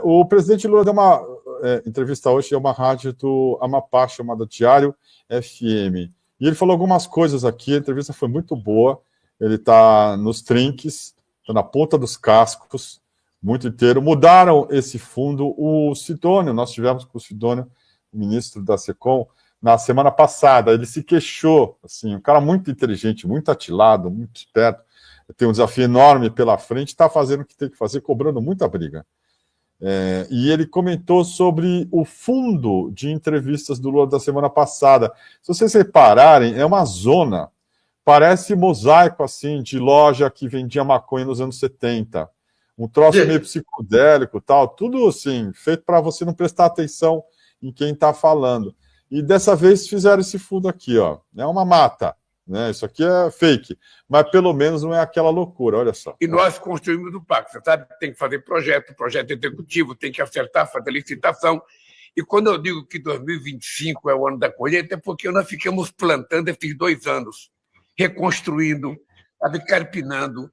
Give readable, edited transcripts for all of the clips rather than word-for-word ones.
O presidente Lula deu uma entrevista hoje a uma rádio do Amapá chamada Diário FM. E ele falou algumas coisas aqui, a entrevista foi muito boa. Ele está nos trinques, está na ponta dos cascos, muito inteiro. Mudaram esse fundo. O Sidônio, nós tivemos com o Sidônio, o ministro da SECOM, na semana passada. Ele se queixou, assim, um cara muito inteligente, muito atilado, muito esperto, tem um desafio enorme pela frente, está fazendo o que tem que fazer, cobrando muita briga. E ele comentou sobre o fundo de entrevistas do Lula da semana passada. Se vocês repararem, é uma zona, parece mosaico assim, de loja que vendia maconha nos anos 70. Um troço meio psicodélico, tal, tudo assim, feito para você não prestar atenção em quem está falando. E dessa vez fizeram esse fundo aqui, ó. É uma mata, né? Isso aqui é fake, mas pelo menos não é aquela loucura, olha só. E nós construímos o pacto, você sabe? Tem que fazer projeto executivo, tem que acertar, fazer licitação. E quando eu digo que 2025 é o ano da colheita, é porque nós ficamos plantando esses 2 anos, reconstruindo, carpinando,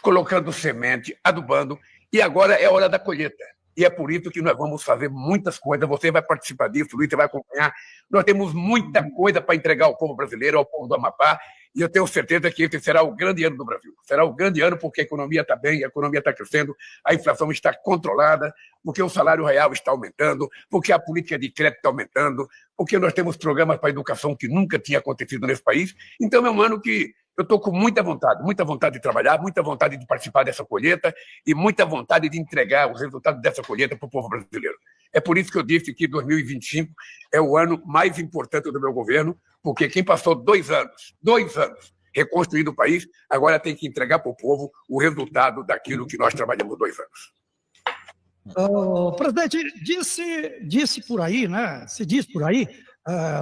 colocando semente, adubando, e agora é a hora da colheita. E é por isso que nós vamos fazer muitas coisas. Você vai participar disso, Luiz, você vai acompanhar. Nós temos muita coisa para entregar ao povo brasileiro, ao povo do Amapá, e eu tenho certeza que esse será o grande ano do Brasil. Será o grande ano porque a economia está bem, a economia está crescendo, a inflação está controlada, porque o salário real está aumentando, porque a política de crédito está aumentando, porque nós temos programas para a educação que nunca tinha acontecido nesse país. Então, é um ano que eu estou com muita vontade de trabalhar, muita vontade de participar dessa colheita e muita vontade de entregar os resultados dessa colheita para o povo brasileiro. É por isso que eu disse que 2025 é o ano mais importante do meu governo, porque quem passou 2 anos reconstruindo o país, agora tem que entregar para o povo o resultado daquilo que nós trabalhamos 2 anos. Presidente, disse por aí, né? Se diz por aí,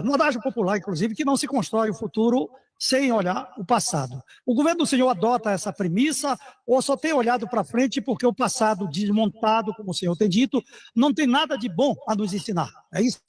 no adágio popular, inclusive, que não se constrói o futuro sem olhar o passado. O governo do senhor adota essa premissa ou só tem olhado para frente porque o passado desmontado, como o senhor tem dito, não tem nada de bom a nos ensinar? É isso?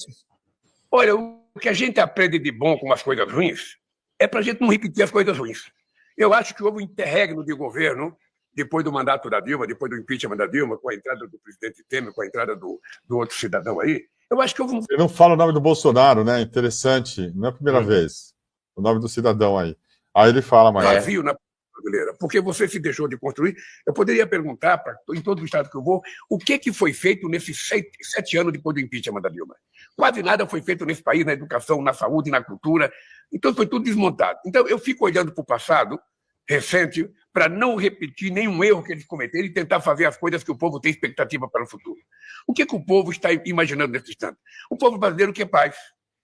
Olha, o que a gente aprende de bom com as coisas ruins é para a gente não repetir as coisas ruins. Eu acho que houve um interregno de governo depois do mandato da Dilma, depois do impeachment da Dilma, com a entrada do presidente Temer, com a entrada do outro cidadão aí. Eu acho que houve um... Ele não fala o nome do Bolsonaro, né? Interessante. Não é a primeira vez. O nome do cidadão aí. Aí ele fala mais. Vazio na brasileira, porque você se deixou de construir. Eu poderia perguntar, em todo o estado que eu vou, o que foi feito nesses 7 anos depois do impeachment da Dilma? Quase nada foi feito nesse país, na educação, na saúde, na cultura. Então, foi tudo desmontado. Então, eu fico olhando para o passado recente para não repetir nenhum erro que eles cometeram e tentar fazer as coisas que o povo tem expectativa para o futuro. O que o povo está imaginando nesse instante? O povo brasileiro quer paz,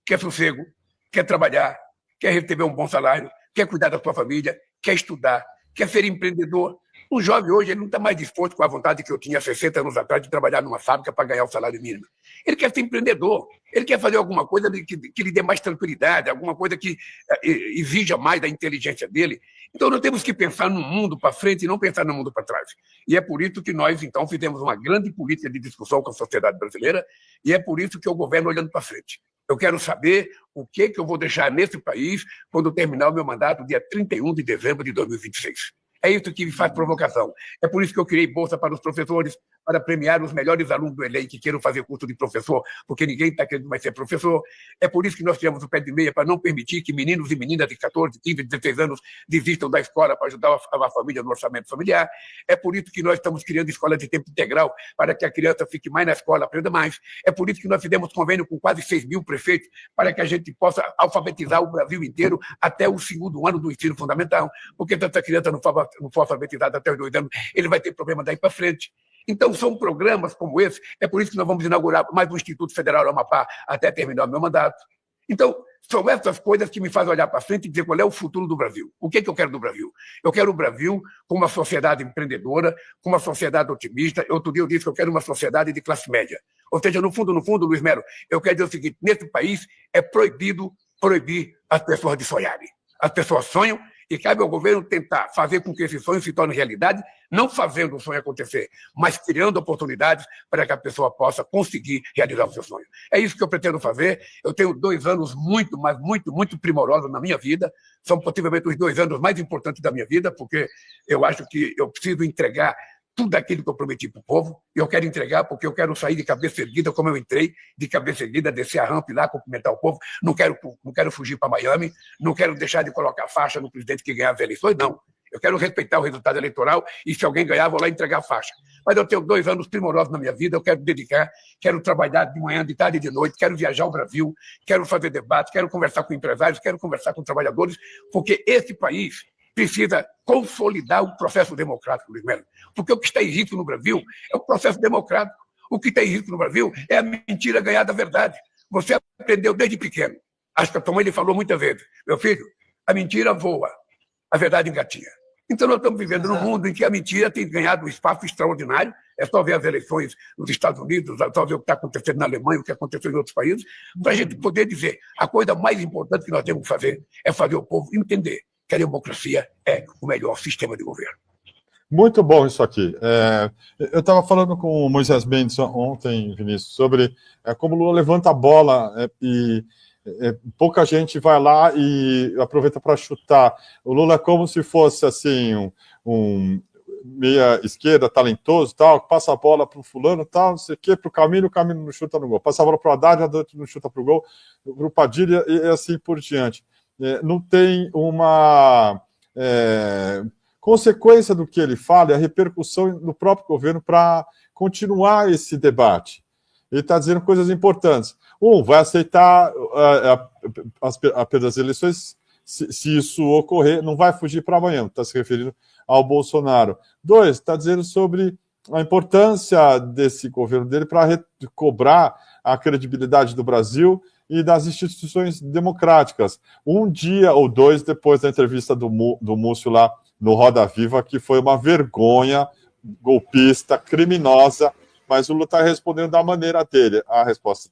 quer sossego, quer trabalhar, quer receber um bom salário, quer cuidar da sua família, quer estudar, quer ser empreendedor. O jovem hoje ele não está mais disposto com a vontade que eu tinha 60 anos atrás de trabalhar numa fábrica para ganhar o salário mínimo. Ele quer ser empreendedor, ele quer fazer alguma coisa que lhe dê mais tranquilidade, alguma coisa que exija mais da inteligência dele. Então, nós temos que pensar no mundo para frente e não pensar no mundo para trás. E é por isso que nós, então, fizemos uma grande política de discussão com a sociedade brasileira e é por isso que eu governo olhando para frente. Eu quero saber o que eu vou deixar nesse país quando terminar o meu mandato, dia 31 de dezembro de 2026. É isso que me faz provocação. É por isso que eu criei bolsa para os professores, para premiar os melhores alunos do Enem que queiram fazer curso de professor, porque ninguém está querendo mais ser professor. É por isso que nós criamos o Pé de Meia, para não permitir que meninos e meninas de 14, 15, 16 anos desistam da escola para ajudar a família no orçamento familiar. É por isso que nós estamos criando escola de tempo integral, para que a criança fique mais na escola, aprenda mais. É por isso que nós fizemos convênio com quase 6 mil prefeitos, para que a gente possa alfabetizar o Brasil inteiro até o 2º ano do ensino fundamental, porque se essa criança não for alfabetizada até os 2 anos, ele vai ter problema daí para frente. Então, são programas como esse, é por isso que nós vamos inaugurar mais um Instituto Federal do Amapá até terminar o meu mandato. Então, são essas coisas que me fazem olhar para frente e dizer qual é o futuro do Brasil. O que eu quero do Brasil? Eu quero o Brasil com uma sociedade empreendedora, com uma sociedade otimista. Outro dia eu disse que eu quero uma sociedade de classe média. Ou seja, no fundo, Luiz Melo, eu quero dizer o seguinte, nesse país é proibido proibir as pessoas de sonharem. As pessoas sonham e cabe ao governo tentar fazer com que esse sonho se torne realidade, não fazendo o sonho acontecer, mas criando oportunidades para que a pessoa possa conseguir realizar o seu sonho. É isso que eu pretendo fazer. Eu tenho 2 anos muito, mas muito primorosos na minha vida. São possivelmente os 2 anos mais importantes da minha vida, porque eu acho que eu preciso entregar tudo aquilo que eu prometi para o povo, e eu quero entregar porque eu quero sair de cabeça erguida, como eu entrei, de cabeça erguida, descer a rampa e lá cumprimentar o povo. Não quero fugir para Miami, não quero deixar de colocar faixa no presidente que ganhar as eleições, não. Eu quero respeitar o resultado eleitoral e, se alguém ganhar, vou lá entregar a faixa. Mas eu tenho 2 anos primorosos na minha vida, eu quero dedicar, quero trabalhar de manhã, de tarde e de noite, quero viajar ao Brasil, quero fazer debate, quero conversar com empresários, quero conversar com trabalhadores, porque esse país precisa consolidar o processo democrático, Luiz Melo. Porque o que está em risco no Brasil é o processo democrático. O que está em risco no Brasil é a mentira ganhada da verdade. Você aprendeu desde pequeno. Acho que a tua mãe lhe falou muitas vezes: meu filho, a mentira voa, a verdade engatinha. Então nós estamos vivendo num mundo em que a mentira tem ganhado um espaço extraordinário. É só ver as eleições nos Estados Unidos, é só ver o que está acontecendo na Alemanha, o que aconteceu em outros países, para a gente poder dizer: a coisa mais importante que nós temos que fazer é fazer o povo entender que a democracia é o melhor sistema de governo. Muito bom isso aqui. Eu estava falando com o Moisés Mendes ontem, Vinícius, sobre como o Lula levanta a bola e pouca gente vai lá e aproveita para chutar. O Lula é como se fosse assim um meia esquerda talentoso, tal, passa a bola para o fulano, tal, não sei o quê, para o Camilo não chuta no gol. Passa a bola para o Haddad não chuta para o gol, para o Padilha e assim por diante. Não tem uma consequência do que ele fala e a repercussão no próprio governo para continuar esse debate. Ele está dizendo coisas importantes. Vai aceitar a perda das eleições se isso ocorrer, não vai fugir para amanhã, está se referindo ao Bolsonaro. 2, está dizendo sobre a importância desse governo dele para recobrar a credibilidade do Brasil e das instituições democráticas. 1 dia ou 2 depois da entrevista do Múcio lá no Roda Viva, que foi uma vergonha, golpista, criminosa, mas o Lula está respondendo da maneira dele. A resposta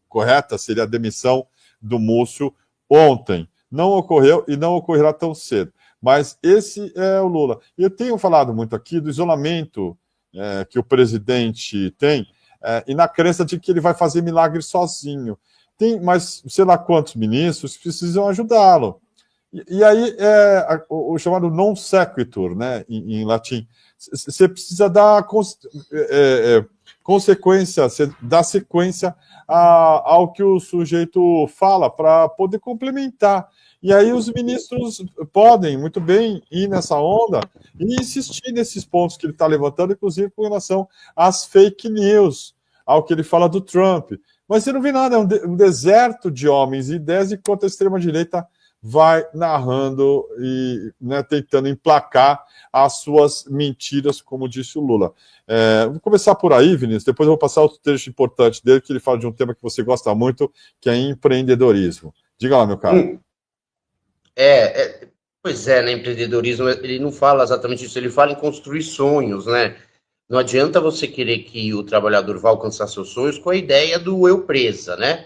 correta seria a demissão do Múcio ontem. Não ocorreu e não ocorrerá tão cedo. Mas esse é o Lula. Eu tenho falado muito aqui do isolamento que o presidente tem e na crença de que ele vai fazer milagre sozinho. Tem mais sei lá quantos ministros que precisam ajudá-lo. E aí o chamado non sequitur, né, em latim. Você precisa dar consequência, dar sequência ao que o sujeito fala para poder complementar. E aí os ministros podem muito bem ir nessa onda e insistir nesses pontos que ele está levantando, inclusive com relação às fake news, ao que ele fala do Trump. Mas você não vê nada, é um deserto de homens e ideias enquanto a extrema-direita vai narrando e tentando emplacar as suas mentiras, como disse o Lula. Vou começar por aí, Vinícius, depois eu vou passar outro trecho importante dele, que ele fala de um tema que você gosta muito, que é empreendedorismo. Diga lá, meu caro. Pois é, né, empreendedorismo, ele não fala exatamente isso, ele fala em construir sonhos, né? Não adianta você querer que o trabalhador vá alcançar seus sonhos com a ideia do eu presa, né?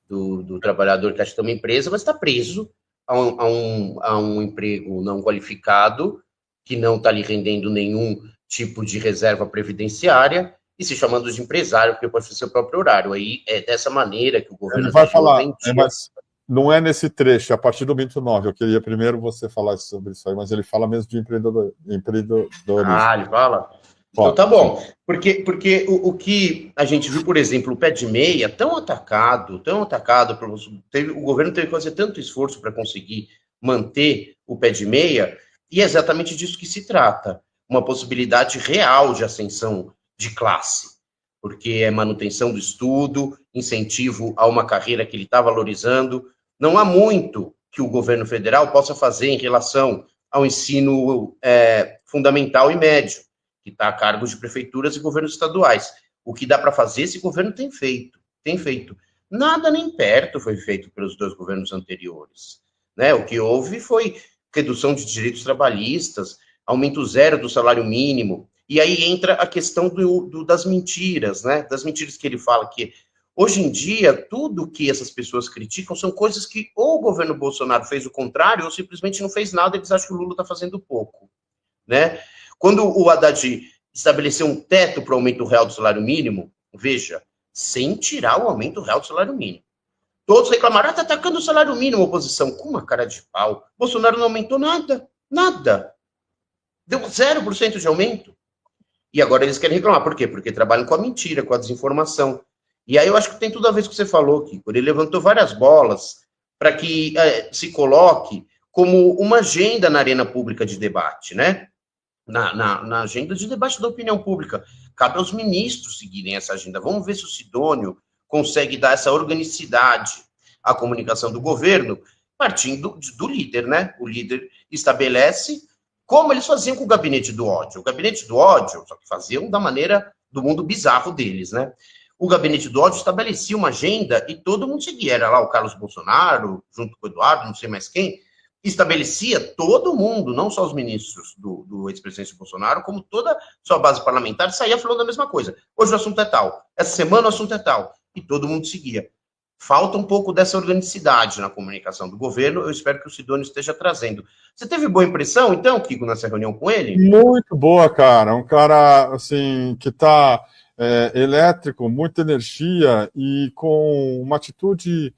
Do trabalhador que acha que tem uma empresa, mas está preso a um emprego não qualificado, que não está lhe rendendo nenhum tipo de reserva previdenciária, e se chamando de empresário, porque pode fazer seu próprio horário. Aí é dessa maneira que o governo... Ele vai falar, mas não é nesse trecho, é a partir do minuto 9. Eu queria primeiro você falar sobre isso aí, mas ele fala mesmo de empreendedorismo. Ele fala? Então tá bom, porque o que a gente viu, por exemplo, o pé de meia, tão atacado, o governo teve que fazer tanto esforço para conseguir manter o pé de meia, e é exatamente disso que se trata, uma possibilidade real de ascensão de classe, porque é manutenção do estudo, incentivo a uma carreira que ele está valorizando. Não há muito que o governo federal possa fazer em relação ao ensino fundamental e médio, que está a cargo de prefeituras e governos estaduais. O que dá para fazer, esse governo tem feito. Nada nem perto foi feito pelos 2 governos anteriores, né? O que houve foi redução de direitos trabalhistas, aumento zero do salário mínimo, e aí entra a questão das mentiras, né? Das mentiras que ele fala, que hoje em dia, tudo que essas pessoas criticam são coisas que ou o governo Bolsonaro fez o contrário, ou simplesmente não fez nada, eles acham que o Lula está fazendo pouco, né? Quando o Haddad estabeleceu um teto para o aumento real do salário mínimo, veja, sem tirar o aumento real do salário mínimo. Todos reclamaram, está atacando o salário mínimo, oposição, com uma cara de pau. Bolsonaro não aumentou nada. Deu 0% de aumento. E agora eles querem reclamar. Por quê? Porque trabalham com a mentira, com a desinformação. E aí eu acho que tem tudo a ver com o que você falou, Kiko. Ele levantou várias bolas para que se coloque como uma agenda na arena pública de debate, né? Na agenda de debate da opinião pública. Cabe aos ministros seguirem essa agenda. Vamos ver se o Sidônio consegue dar essa organicidade à comunicação do governo, partindo do líder, né? O líder estabelece, como eles faziam com o gabinete do ódio. O gabinete do ódio, só que faziam da maneira do mundo bizarro deles, né? O gabinete do ódio estabelecia uma agenda e todo mundo seguia. Era lá o Carlos Bolsonaro, junto com o Eduardo, não sei mais quem, estabelecia todo mundo, não só os ministros do ex-presidente Bolsonaro, como toda a sua base parlamentar, saía falando a mesma coisa. Hoje o assunto é tal, essa semana o assunto é tal, e todo mundo seguia. Falta um pouco dessa organicidade na comunicação do governo, eu espero que o Sidônio esteja trazendo. Você teve boa impressão, então, Kiko, nessa reunião com ele? Muito boa, cara. Um cara, assim, que está elétrico, muita energia e com uma atitude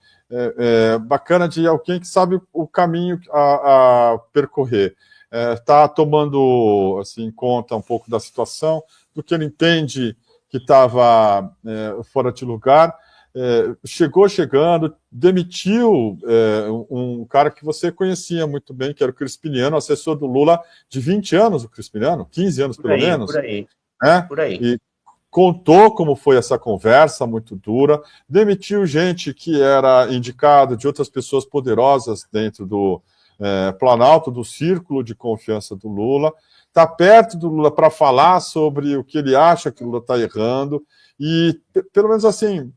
bacana de alguém que sabe o caminho a percorrer. Está tomando assim, conta um pouco da situação, do que ele entende que estava fora de lugar. Chegando, demitiu um cara que você conhecia muito bem, que era o Crispiniano, assessor do Lula de 20 anos, o Crispiniano, 15 anos pelo menos. Por aí, por aí. E contou como foi essa conversa muito dura, demitiu gente que era indicado de outras pessoas poderosas dentro do Planalto, do círculo de confiança do Lula, está perto do Lula para falar sobre o que ele acha que o Lula está errando, e pelo menos assim,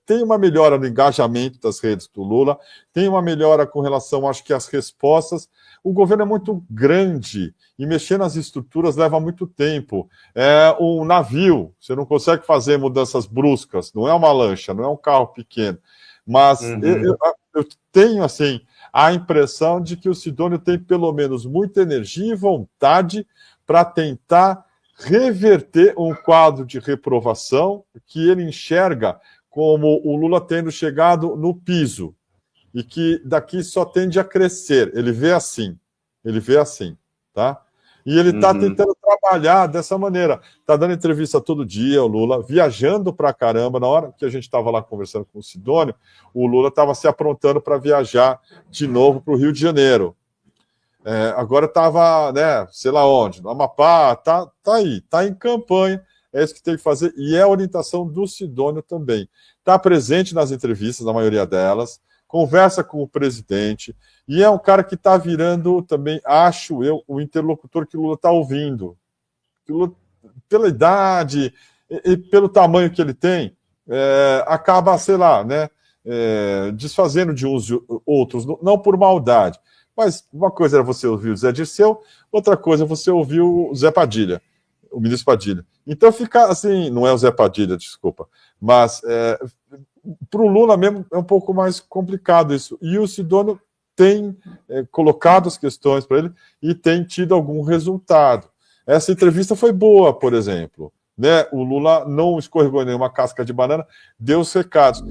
tem uma melhora no engajamento das redes do Lula, tem uma melhora com relação, acho que, às respostas. O governo é muito grande e mexer nas estruturas leva muito tempo. É um navio, você não consegue fazer mudanças bruscas, não é uma lancha, não é um carro pequeno. Mas eu tenho, assim, a impressão de que o Sidônio tem, pelo menos, muita energia e vontade para tentar reverter um quadro de reprovação que ele enxerga como o Lula tendo chegado no piso e que daqui só tende a crescer. Ele vê assim, tá? E ele está tentando trabalhar dessa maneira. Está dando entrevista todo dia, o Lula, viajando para caramba. Na hora que a gente estava lá conversando com o Sidônio, o Lula estava se aprontando para viajar de novo para o Rio de Janeiro. Agora estava, né, sei lá onde, no Amapá, tá aí, tá em campanha. É isso que tem que fazer, e é a orientação do Sidônio também. Está presente nas entrevistas, na maioria delas, conversa com o presidente, e é um cara que está virando também, acho eu, o interlocutor que o Lula está ouvindo. Lula, pela idade e pelo tamanho que ele tem, acaba, sei lá, né, desfazendo de uns e outros, não por maldade. Mas uma coisa era você ouvir o Zé Dirceu, outra coisa é você ouvir o Zé Padilha, o ministro Padilha. Então fica assim, não é o Zé Padilha, desculpa, mas para o Lula mesmo é um pouco mais complicado isso. E o Sidônio tem colocado as questões para ele e tem tido algum resultado. Essa entrevista foi boa, por exemplo. Né? O Lula não escorregou em nenhuma casca de banana, deu os recados.